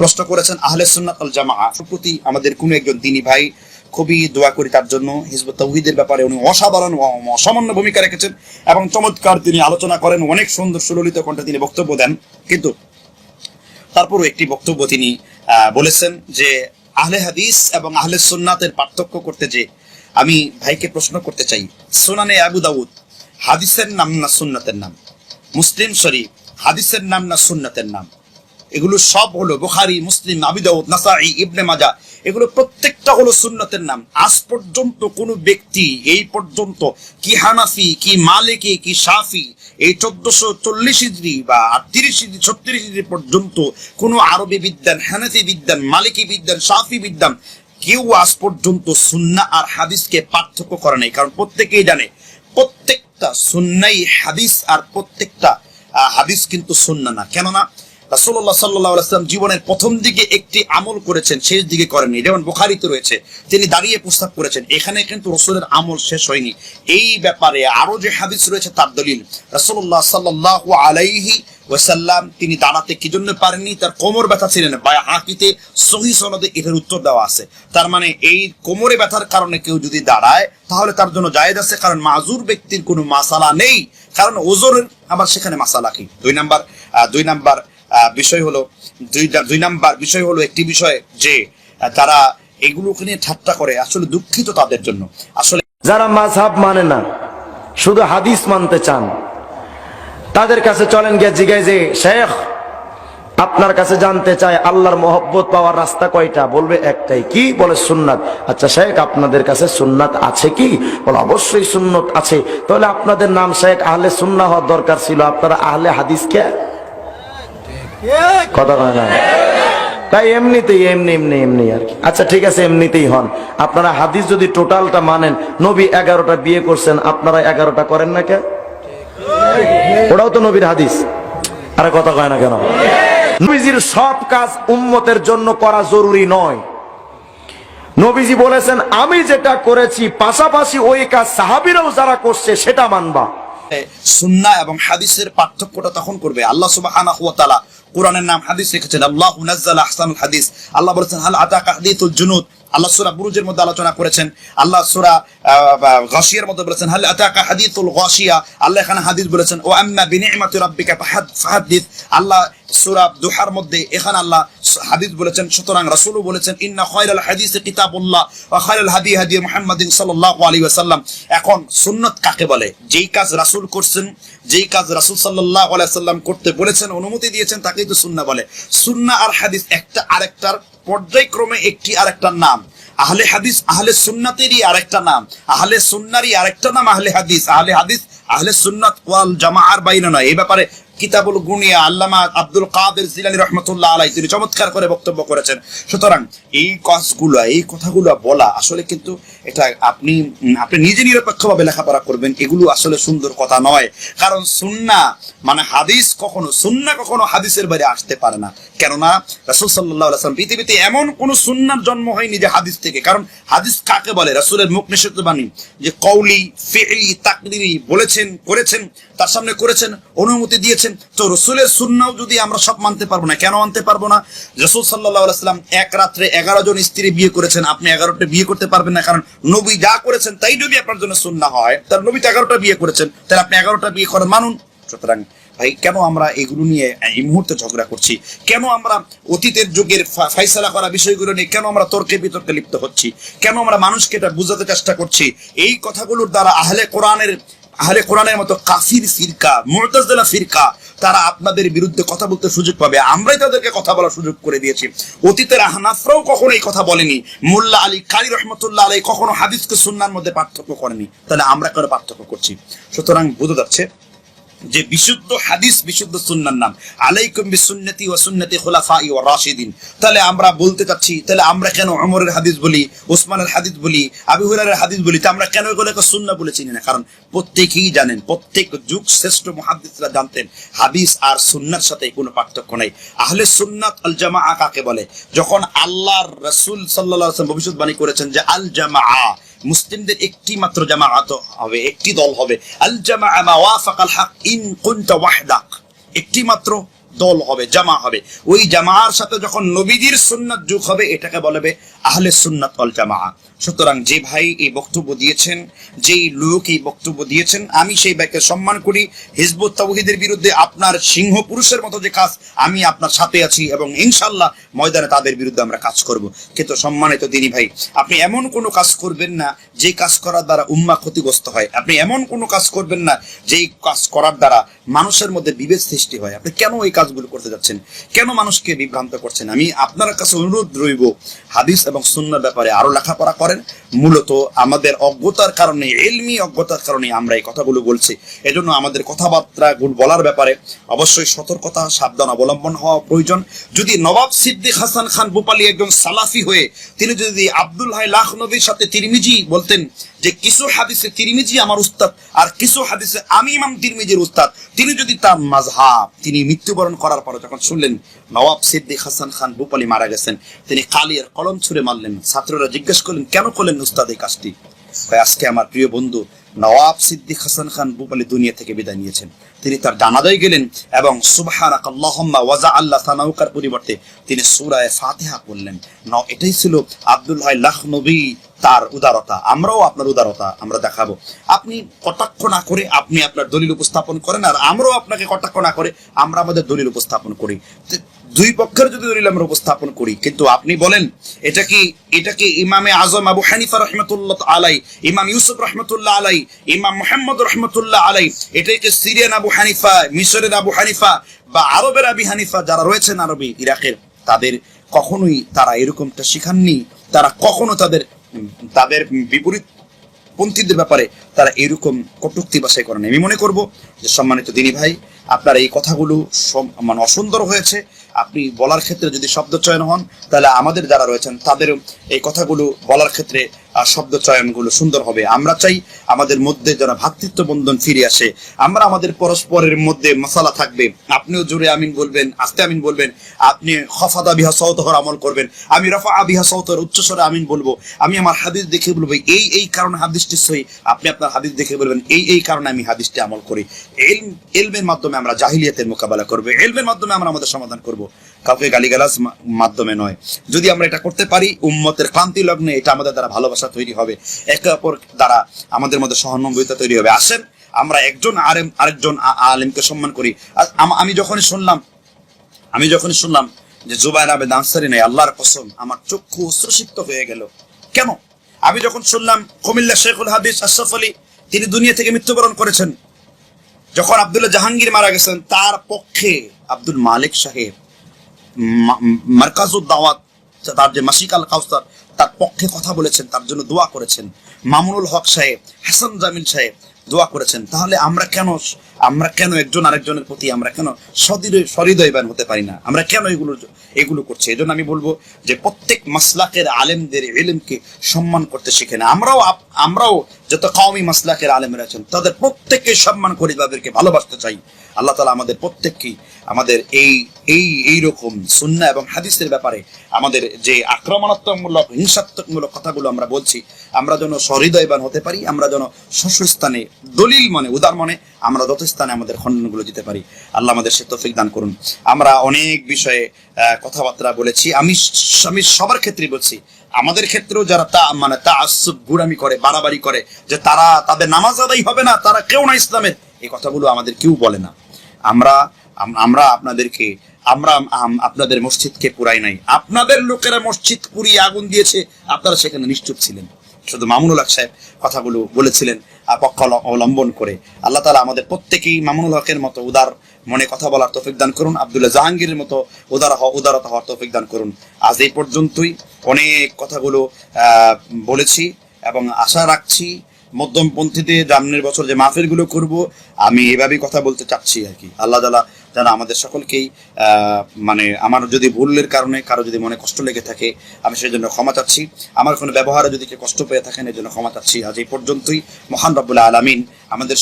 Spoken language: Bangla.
প্রশ্ন করেছেন আহলে সুন্নাত ওয়াল জামাআহ প্রতি আমাদের কোনো একজন দ্বীনী ভাই, খুবই দোয়া করি তার জন্য। হিজবুত তাওহীদের ব্যাপারে উনি অসাধারণ অসামান্য ভূমিকা রেখেছেন এবং চমৎকার তিনি আলোচনা করেন, অনেক সুন্দর সুললিত কণ্ঠে তিনি বক্তব্য দেন। কিন্তু তারপরও একটি বক্তব্য তিনি বলেছেন যে আহলে হাদিস এবং আহলে সুন্নাতের পার্থক্য করতে যে আমি ভাইকে প্রশ্ন করতে চাই, সুনানে আবু দাউদ হাদিসের নাম না সুন্নাতের নাম? মুসলিম শরীফ হাদিসের নাম না সুন্নাতের নাম? এগুলো সব হলো বুখারী, মুসলিম, আবু দাউদ, নাসাঈ, ইবনে মাজাহ, এগুলো প্রত্যেকটা হলো সুন্নাতের নাম। আজ পর্যন্ত কোনো ব্যক্তি এই পর্যন্ত কি হানাফি, কি মালিকি, কি শাফি, এই 1440 হিজরি বা 38 হিজরি 36 হিজরি পর্যন্ত কোনো আরবি বিদ্যান, হানাফি বিদ্যান, মালিকি বিদ্যান, শাফি বিদ্যান কেউ আজ পর্যন্ত সুন্নাহ আর হাদিসকে পার্থক্য করে নাই। কারণ প্রত্যেকেই জানে প্রত্যেকটা সুন্নাই হাদিস আর প্রত্যেকটা হাদিস কিন্তু সুন্নাহ না। কেননা রাসূলুল্লাহ সাল্লাল্লাহু আলাইহি ওয়াসাল্লাম জীবনের প্রথম দিকে একটি আমল করেছেন, শেষ দিকে করেননি। যেমন বুখারীতে রয়েছে তিনি দাঁড়িয়ে প্রস্তাব করেছেন, এখানে কিন্তু রাসূলের আমল শেষ হয়নি। এই ব্যাপারে আরো যে হাদিস রয়েছে তার দলিল, রাসূলুল্লাহ সাল্লাল্লাহু আলাইহি ওয়াসাল্লাম তিনি দাঁড়াতে কি জন্য পারেননি? তার কোমর ব্যথা ছিলেন। বায়হাকিতে সহিহ সনদে এটার উত্তর দেওয়া আছে। তার মানে এই কোমরে ব্যথার কারণে কেউ যদি দাঁড়ায় তাহলে তার জন্য জায়েজ আছে, কারণ মাযুর ব্যক্তির কোনো মাসালা নেই। কারণ ওজনের আবার সেখানে মাসালা কি? দুই নাম্বার বিষয় হলো একটি বিষয় যে তারা এগুলোকে নিয়ে ঠাট্টা করে। আসলে দুঃখিত তাদের জন্য। আসলে যারা মাযহাব মানে না, শুধু হাদিস মানতে চান, তাদের কাছে চলেন গিয়ে জিজ্ঞাসা যে শেখ আপনার কাছে জানতে চাই আল্লাহর মহব্বত পাওয়ার রাস্তা কয়টা? বলবে একটাই। কি? বলে সুন্নাত। আচ্ছা শেখ আপনাদের কাছে সুন্নাত আছে কি? বলে অবশ্যই সুন্নাত আছে। তাহলে আপনাদের নাম শেখ আহলে সুন্নাহ হওয়ার দরকার ছিল, আপনারা আহলে হাদিস কে? কথা কয় না? তাই এমনিতেই এমনি আর কি। আচ্ছা ঠিক আছে, এমনিতেই হন। আপনারা হাদিস যদি টোটালটা মানেন, নবী 11টা বিয়ে করছেন, আপনারা 11টা করেন না কে? ওটাও তো নবীর হাদিস। আরে কথা কয় না কেন? নবীজির সব কাজ উম্মতের জন্য করা জরুরি নয়। নবীজি বলেছেন আমি যেটা করেছি পাশাপাশি ওই কাজ সাহাবীরাও যারা করছে সেটা মানবা। সুন্নাহ এবং হাদিসের পার্থক্যটা তখন করবে। আল্লাহ সুবহানাহু ওয়া তাআলা কোরআনের নাম হাদিস রেখেছেন। আল্লাহু নাযালা আহসানুল হাদিস। আল্লাহ বলেছেন হাল আতাকা হাদিসুল জুনুদ। আল্লাহ সূরা বুরুজের মধ্যে আলোচনা করেছেন। আল্লাহ সূরা গাশিয়ার মধ্যে বলেছেন হাল আতাকা হাদিসুল গাশিয়া। আল্লাহ এখানে হাদিস বলেছেন ও আম্মা বিনি'মাতি রাব্বিকা ফাহাদ্দিস। আল্লাহ সূরা দুহার মধ্যে এখানে আল্লাহ হাদিস বলেছেন। সুতরাং রাসূলও বলেছেন ইন্না খায়রাল হাদিসি কিতাবুল্লাহ ওয়া খায়রাল হাদি হাদি মুহাম্মাদিন সাল্লাল্লাহু আলাইহি ওয়াসাল্লাম। এখন সুন্নাত কাকে বলে? যেই কাজ রাসূল করছেন, যেই কাজ রাসূল সাল্লাল্লাহু আলাইহি ওয়াসাল্লাম করতে বলেছেন, অনুমতি দিয়েছেন, তাকেই তো সুন্নাহ বলে। সুন্নাহ আর হাদিস একটা আরেকটার পর্যায়ক্রমে একটি আরেকটার নাম। আহলে হাদিস আহলে সুন্নাতেরই আরেকটা নাম, আহলে সুন্নাহরই আরেকটা নাম আহলে হাদিস। আহলে হাদিস আহলে সুন্নাত ওয়াল জামাআর বাইরে নয়। এই ব্যাপারে কিতাবুল গুনিয়া আল্লামা আব্দুল কাদের জিলানী রাহমাতুল্লাহ আলাইহি তিনি চমৎকার করে বক্তব্য করেছেন। সুতরাং এই কথাগুলো বলা আসলে কিন্তু এটা আপনি নিজে নিরপেক্ষভাবে লেখাপড়া করবেন, এগুলো আসলে সুন্দর কথা নয়। কারণ সুন্নাহ মানে হাদিস, সুন্নাহ কখনো হাদিসের বাইরে আসতে পারে না। কেননা রাসূল সাল্লাল্লাহু আলাইহি ওয়াসাল্লাম পৃথিবীতে এমন কোন সুন্নাহর জন্ম হয়নি যে হাদিস থেকে। কারণ হাদিস কাকে বলে? রাসূলের মুখ নিঃসৃত বাণী, যে কওলি, ফি'লি, তাকরিরি বলেছেন, করেছেন, তার সামনে করেছেন, অনুমতি দিয়েছেন। তো রাসূলের সুন্নাহ যদি আমরা সব মানতে পারবো না, কেন মানতে পারবো না? রাসূল সাল্লাল্লাহু আলাইহি ওয়াসাল্লাম এক রাত্রে 11 জন স্ত্রী বিয়ে করেছেন, আপনি 11টা বিয়ে করতে পারবেন না। কারণ নবী যা করেছেন তাই যদি আপনার জন্য সুন্নাহ হয়, তার নবী তো 11টা বিয়ে করেছেন, তাহলে আপনি 11টা বিয়ে করেন, মানুন। সুতরাং ভাই কেন আমরা এগুলো নিয়ে এই মুহূর্তে ঝগড়া করছি? কেন আমরা অতীতের যুগের ফাইসালা করা বিষয়গুলো নিয়ে কেন আমরা তর্কে বিতর্কে লিপ্ত হচ্ছি? কেন আমরা মানুষকে এটা বোঝাতে চেষ্টা করছি? এই কথাগুলোর দ্বারা আহলে কোরআনের মতো কাফির ফিরকা, মু'তাজিলা ফিরকা, তারা আপনাদের বিরুদ্ধে কথা বলতে সুযোগ পাবে। আমরাই তাদেরকে কথা বলার সুযোগ করে দিয়েছি। অতীতের আহনাফরাও কখনো এই কথা বলেনি। মোল্লা আলী কারি রহমতুল্লাহ আলাইহি কখনো হাদিসকে সুন্নাহর মধ্যে পার্থক্য করেনি। তাহলে আমরা কেন পার্থক্য করছি? সুতরাং বোঝা যাচ্ছে যে বিশুদ্ধ হাদিস, বিশুদ্ধ সুন্নাহর নাম আলাইকুম বিসুন্নতি ওয়া সুন্নতি খুলাফাই ওয়া রাশিদিন। তাহলে আমরা বলতে চাচ্ছি, তাহলে আমরা কেন ওমরের হাদিস বলি, ওসমানের হাদিস বলি, আবু হুরায়রার হাদিস বলি? তা আমরা কেন এগুলোকে সুন্নাহ বলে চিনি না? কারণ প্রত্যেকেই জানেন, প্রত্যেক যুগ শ্রেষ্ঠ মুহাদ্দিসরা জানতেন হাদিস আর সুন্নাহর সাথে কোনো পার্থক্য নাই। আহলে সুন্নাত আল জামাআহ কাকে বলে? যখন আল্লাহর রাসূল সাল্লাল্লাহু আলাইহি ওয়াসাল্লাম ভবিষ্যৎবাণী করেছেন যে আল জামাআহ, মুসলিমদের একটি মাত্র জামাআত হবে, একটি দল হবে। আল জামাআ মা ওয়াফাকাল হক ইন কুনতা ওয়াহদাক। একটি মাত্র দল হবে, জামা হবে। ওই জামার সাথে যখন নবীজির সুন্নাত যোগ হবে, এটাকে বলবে আহলে সুন্নাত ওয়াল জামা। সুতরাং যে ভাই এই বক্তব্য দিয়েছেন, যেই লোক এই বক্তব্য দিয়েছেন, আমি সেই ভাইকে সম্মান করি। হিজবুত তাওহীদের বিরুদ্ধে আপনার সিংহ পুরুষের মতো যে কাজ, আমি আপনার সাথে আছি এবং ইনশাআল্লাহ ময়দানে তাদের বিরুদ্ধে আমরা কাজ করব। কিন্তু সম্মানিত দিনী ভাই, আপনি এমন কোনো কাজ করবেন না যে কাজ করার দ্বারা উম্মাহ ক্ষতিগ্রস্ত হয়। আপনি এমন কোনো কাজ করবেন না যেই কাজ করার দ্বারা মানুষের মধ্যে বিভেদ সৃষ্টি হয়। আপনি কেন এই কাজগুলো করতে যাচ্ছেন? কেন মানুষকে বিভ্রান্ত করছেন? আমি আপনার কাছে অনুরোধ রইব, হাদিস এবং সুন্নাহর ব্যাপারে আরো লেখাপড়া করেন। মূলত আমাদের অজ্ঞতার কারণে, ইলমি অজ্ঞতার কারণে আমরা এই কথাগুলো বলছি। এজন্য আমাদের কথাবার্তা বলার ব্যাপারে অবশ্যই সতর্কতা, সাবধান অবলম্বন হওয়া প্রয়োজন। যদি নবাব সিদ্দিক হাসান খান ভূপালী একজন সালাফি হয়ে তিনি যদি আব্দুল হাই লাখনবীর সাথে তিরমিজি বলতেন যে কিছু হাদিসে তিরমিজি আমার উস্তাদ আর কিছু হাদিসে আমি ইমাম তিরমিজির উস্তাদ, তিনি যদি তার মাযহাব, তিনি মৃত্যুবরণ করার পর যখন শুনলেন নওয়াব সিদ্দিক হাসান খান ভূপালী মারা গেছেন, তিনি কালিয়ার কলম ছুঁড়ে মারলেন। ছাত্ররা জিজ্ঞেস করলেন, কেন করলেন উস্তাদ এই কাজটি? আজকে আমার প্রিয় বন্ধু নওয়াব সিদ্দিক হাসান খান ভূপালী দুনিয়া থেকে বিদায় নিয়েছেন। তিনি তার জানাজায় গেলেন এবং সুবহানাক আল্লাহুম্মা ওয়া জাআল্লা সানাউকার পরিবর্তে তিনি সূরা ফাতিহা পড়লেন। এটাই ছিল আব্দুল হাই লাখনবী, তার উদারতা। আমরাও আপনার উদারতা আমরা দেখাবো। আপনি কটাক্ষ না করে আপনি আপনার দলিল উপস্থাপন করেন, আর আমরাও আপনাকে কটাক্ষ না করে আমরা আমাদের দলিল উপস্থাপন করি। দুই পক্ষের যদি দলিল আমরা উপস্থাপন করি, কিন্তু আপনি বলেন এটা কি ইমামে আজম আবু হানিফা রাহমাতুল্লাহ আলাই, ইমাম ইউসুফ রাহমাতুল্লাহ আলাই, ইমাম মুহাম্মদ রাহমাতুল্লাহ আলাই, এটাই কি সিরিয়ান আবু হানিফা, মিশরের আবু হানিফা বা আরবের আবু হানিফা যারা রয়েছেন আরবি ইরাকের, তাদের কখনোই তারা এরকমটা শিখাননি। তারা কখনো তাদের বিপরীত পন্থীদের ব্যাপারে তারা এরকম কটূক্তি বাছাই করেন। আমি মনে করব যে সম্মানিত দিনী ভাই, আপনার এই কথাগুলো মানে অসুন্দর হয়েছে। আপনি বলার ক্ষেত্রে যদি শব্দ চয়ন হন, তাহলে আমাদের যারা রয়েছেন তাদের এই কথাগুলো বলার ক্ষেত্রে শব্দ চয়নগুলো সুন্দর হবে। আমরা চাই আমাদের মধ্যে যেন ভ্রাতৃত্ব বন্ধন ফিরে আসে। আমরা আমাদের পরস্পরের মধ্যে মশালা থাকবে। আপনিও জোরে আমিন বলবেন, আস্তে আমিন বলবেন। আপনি খফাদা বিহা সওতহর আমল করবেন, আমি রফা বিহা সওতহর উচ্চস্বরে আমিন বলবো। আমি আমার হাদিস দেখে বলবো এই কারণে হাদিসটি সহি, আপনি আপনার হাদিস দেখে বলবেন এই কারণে আমি হাদিসটি আমল করি। ইলমের মাধ্যমে আমরা জাহিলিয়াতের মোকাবেলা করবো, ইলমের মাধ্যমে আমরা আমাদের সমাধান করব, কাউকে গালিগালাজ মাধ্যমে নয়। যদি আমরা এটা করতে পারি, উম্মতের ক্রান্তি লগ্নে এটা আমাদের দ্বারা ভালোবাসা তৈরি হবে, একে অপর দ্বারা আমাদের মধ্যে সহানুভূতিতা তৈরি হবে। আসেন আমরা একজন আরেকজন আলেমকে সম্মান করি। আমি যখনই শুনলাম যে জুবায়ের আহমেদ আনসারী নাই, আল্লাহর কসম আমার চক্ষু অশ্রুসিক্ত হয়ে গেল। কেন? আমি যখন শুনলাম কুমিল্লা শেখুল হাদিস আশরাফ আলী তিনি দুনিয়া থেকে মৃত্যুবরণ করেছেন, যখন আব্দুল্লাহ জাহাঙ্গীর মারা গেছেন, তার পক্ষে আব্দুল মালিক সাহেব মারকাজুদ দাওয়াত, তার যে মাসিক আল কাউসার, তার পক্ষে কথা বলেছেন, তার জন্য দোয়া করেছেন। মামুনুল হক সাহেব, হাসান জামিল সাহেব দোয়া করেছেন। তাহলে আমরা কেন একজন আরেকজনের প্রতি আমরা কেন সহৃদয়বান হতে পারি না? আমরা কেন এগুলো করছি? এজন্য আমি বলবো যে প্রত্যেক মাসলাকের আলেমদের ইলমকে সম্মান করতে শিখে না। আমরাও যত কওমি মাসলাকের আলেম রয়েছেন তাদের প্রত্যেককে সম্মান করি, তাদেরকে ভালোবাসতে চাই। আল্লাহ তাআলা আমাদের প্রত্যেককেই আমাদের এই রকম সুন্নাহ এবং হাদিসের ব্যাপারে আমাদের যে আক্রমণাত্মকমূলক, হিংসাত্মকমূলক কথাগুলো আমরা বলছি, আমরা যেন সহৃদয়বান হতে পারি। আমরা যেন স্থানে দলিল মনে, উদার মনে আমরা যত স্থানে আমাদের খণ্ডনগুলো দিতে পারি। আল্লাহ আমাদের সে তৌফিক দান করুন। আমরা অনেক বিষয়ে কথাবার্তা বলেছি। আমি সবার ক্ষেত্রে বলছি, আমাদের ক্ষেত্রেও যারা তাআসসুব, গুরামি করে, বাড়াবাড়ি করে যে তারা তাদের নামাজ আদায় হবে না, তারা কেউ না ইসলামের, এই কথাগুলো আমাদের কেউ বলে না। আমরা আপনাদের মসজিদকে পুরাই নাই। আপনাদের লোকেরা মসজিদ পুড়িয়ে আগুন দিয়েছে, আপনারা সেখানে নিশ্চুপ ছিলেন। শুধু মামুনুল হক সাহেব কথাগুলো বলেছিলেন পক্ষ অবলম্বন করে। আল্লাহ তাআলা আমাদের প্রত্যেকেই মামুনুল হকের মতো উদার মনে কথা বলার তৌফিক দান করুন, আব্দুল্লাহ জাহাঙ্গীরের মতো উদারতা হওয়ার তৌফিক দান করুন। আজ এই পর্যন্তই। অনেক কথাগুলো বলেছি এবং আশা রাখছি মধ্যমপন্থীদের সামনের বছর যে মাহফিলগুলো করব, আমি এভাবেই কথা বলতে চাচ্ছি আর কি। আল্লাহ তাআলা যেন আমাদের সকলকেই আমার যদি ভুলের কারণে কারো যদি মনে কষ্ট লেগে থাকে, আমি সেই জন্য ক্ষমা চাচ্ছি। আমার কোনো ব্যবহারে যদি কেউ কষ্ট পেয়ে থাকেন, এর জন্য ক্ষমা চাচ্ছি। আজ এই পর্যন্তই। মহান রব্বুল আলামিন আমাদের